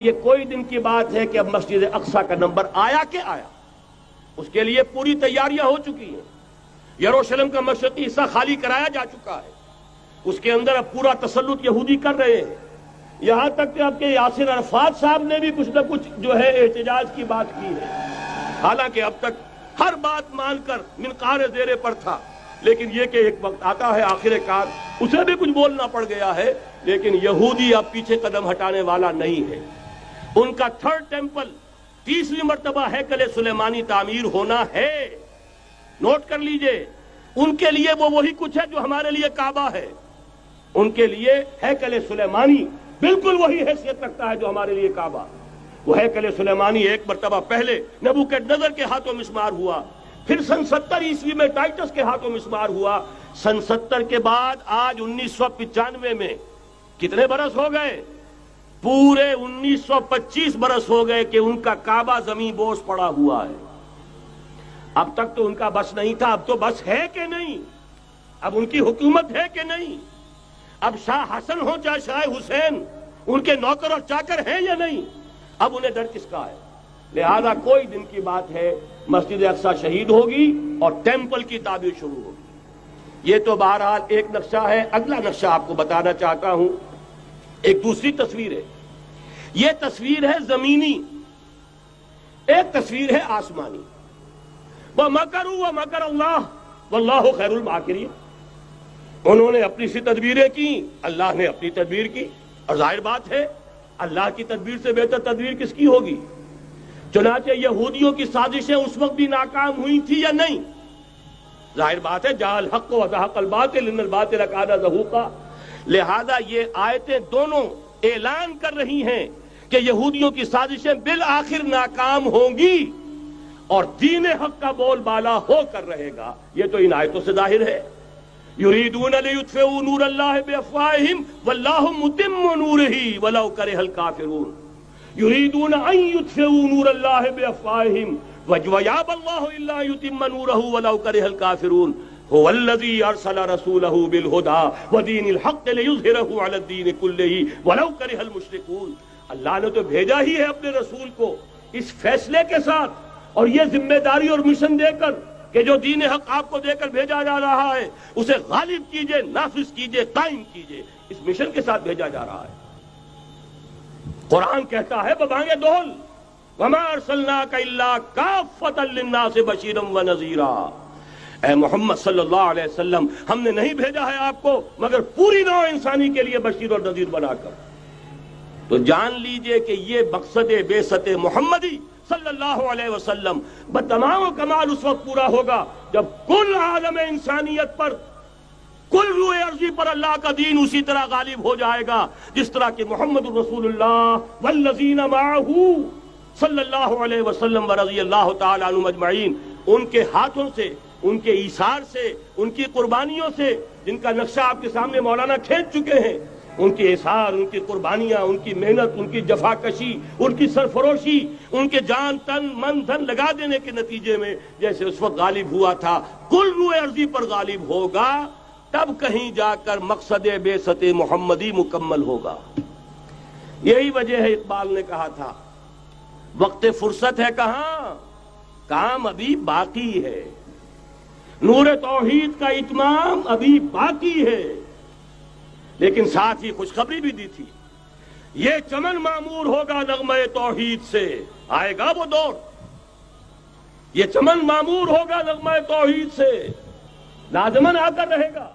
یہ کوئی دن کی بات ہے کہ اب مسجد اقصی کا نمبر آیا کہ آیا، اس کے لیے پوری تیاریاں ہو چکی ہیں۔ یروشلم کا مشرقی حصہ خالی کرایا جا چکا ہے، اس کے اندر اب پورا تسلط یہودی کر رہے ہیں، یہاں تک کہ اب کے یاسر عرفات صاحب نے بھی کچھ نہ کچھ جو ہے احتجاج کی بات کی ہے، حالانکہ اب تک ہر بات مان کر منقار زیر پر تھا، لیکن یہ کہ ایک وقت آتا ہے آخر کار اسے بھی کچھ بولنا پڑ گیا ہے۔ لیکن یہودی اب پیچھے قدم ہٹانے والا نہیں ہے۔ ان کا تھرڈ ٹیمپل 30ویں مرتبہ ہیکل سلیمانی تعمیر ہونا ہے، نوٹ کر لیجئے۔ ان کے لیے وہ وہی کچھ ہے جو ہمارے لیے کعبہ ہے، ان کے لیے ہیکل سلیمانی بالکل وہی حیثیت رکھتا ہے جو ہمارے لیے کعبہ۔ وہ ہیکل سلیمانی ایک مرتبہ پہلے نبوکدنضر کے ہاتھوں مسمار ہوا، پھر سن 70 عیسوی میں ٹائٹس کے ہاتھوں مسمار ہوا، سن 70 کے بعد آج 1995 میں کتنے برس ہو گئے؟ پورے 1925 برس ہو گئے کہ ان کا کعبہ زمین بوس پڑا ہوا ہے۔ اب تک تو ان کا بس نہیں تھا، اب تو بس ہے کہ نہیں؟ اب ان کی حکومت ہے کہ نہیں؟ اب شاہ حسن ہو چاہے شاہ حسین، ان کے نوکر اور چاکر ہیں یا نہیں؟ اب انہیں ڈر کس کا ہے؟ لہذا کوئی دن کی بات ہے مسجد اقصی شہید ہوگی اور ٹیمپل کی تعمیر شروع ہوگی۔ یہ تو بہرحال ایک نقشہ ہے۔ اگلا نقشہ آپ کو بتانا چاہتا ہوں، ایک دوسری تصویر ہے۔ یہ تصویر ہے زمینی، ایک تصویر ہے آسمانی۔ وَمَكَرُوا وَمَكَرَ اللَّهُ وَاللَّهُ خَيْرُ الْمَاكِرِينَ۔ انہوں نے اپنی سی تدبیریں کی، اللہ نے اپنی تدبیر کی، اور ظاہر بات ہے اللہ کی تدبیر سے بہتر تدبیر کس کی ہوگی؟ چنانچہ یہودیوں کی سازشیں اس وقت بھی ناکام ہوئی تھی یا نہیں؟ ظاہر بات ہے جاء الحق وزهق الباطل ان الباطل کان زہوقا۔ لہذا یہ آیتیں دونوں اعلان کر رہی ہیں کہ یہودیوں کی سازشیں بالآخر ناکام ہوں گی اور دین حق کا بول بالا ہو کر رہے گا۔ یہ تو ان آیتوں سے ظاہر ہے۔ یریدون لیطفئوا نور اللہ بافواہہم واللہ متم نورہ ولو کرہ الکافرون۔ یریدون ان یطفئوا نور اللہ بافواہہم ویابى اللہ الا یتم نورہ ولو کرہ الکافرون۔ هو الذی ارسل رسولہ بالہدى ودین الحق لیظہرہ علی الدین کلہ ولو کرہ المشرکون۔ اللہ نے تو بھیجا ہی ہے اپنے رسول کو اس فیصلے کے ساتھ اور یہ ذمہ داری اور مشن دے کر کہ جو دین حق آپ کو دے کر بھیجا جا رہا ہے اسے غالب کیجئے، نافذ کیجئے، قائم کیجئے۔ اس مشن کے ساتھ بھیجا جا رہا ہے۔ قرآن کہتا ہے ببانگ دہل وما ارسلناک الا کافۃ للناس بشیرا ونذیرا۔ اے محمد صلی اللہ علیہ وسلم، ہم نے نہیں بھیجا ہے آپ کو مگر پوری نوع انسانی کے لیے بشیر اور نذیر بنا کر۔ تو جان لیجئے کہ یہ مقصد بعثت محمدی صلی اللہ علیہ وسلم بتمام و کمال اس وقت پورا ہوگا جب کل عالم انسانیت پر، کل روئے ارضی پر اللہ کا دین اسی طرح غالب ہو جائے گا جس طرح کہ محمد رسول اللہ والذین معہ صلی اللہ علیہ وسلم ورضی اللہ تعالی عنہم اجمعین، ان کے ہاتھوں سے، ان کے ایثار سے، ان کی قربانیوں سے، جن کا نقشہ آپ کے سامنے مولانا کھینچ چکے ہیں، ان کے اثار، ان کی قربانیاں، ان کی محنت، ان کی جفا کشی، ان کی سرفروشی، ان کے جان تن من دھن لگا دینے کے نتیجے میں جیسے اس وقت غالب ہوا تھا کل روئے ارضی پر غالب ہوگا، تب کہیں جا کر مقصد بعثت محمدی مکمل ہوگا۔ یہی وجہ ہے اقبال نے کہا تھا وقت فرصت ہے کہاں، کام ابھی باقی ہے، نور توحید کا اتمام ابھی باقی ہے۔ لیکن ساتھ ہی خوشخبری بھی دی تھی، یہ چمن معمور ہوگا نغمہ توحید سے، آئے گا وہ دور، یہ چمن معمور ہوگا نغمہ توحید سے، لازماً آ کر رہے گا۔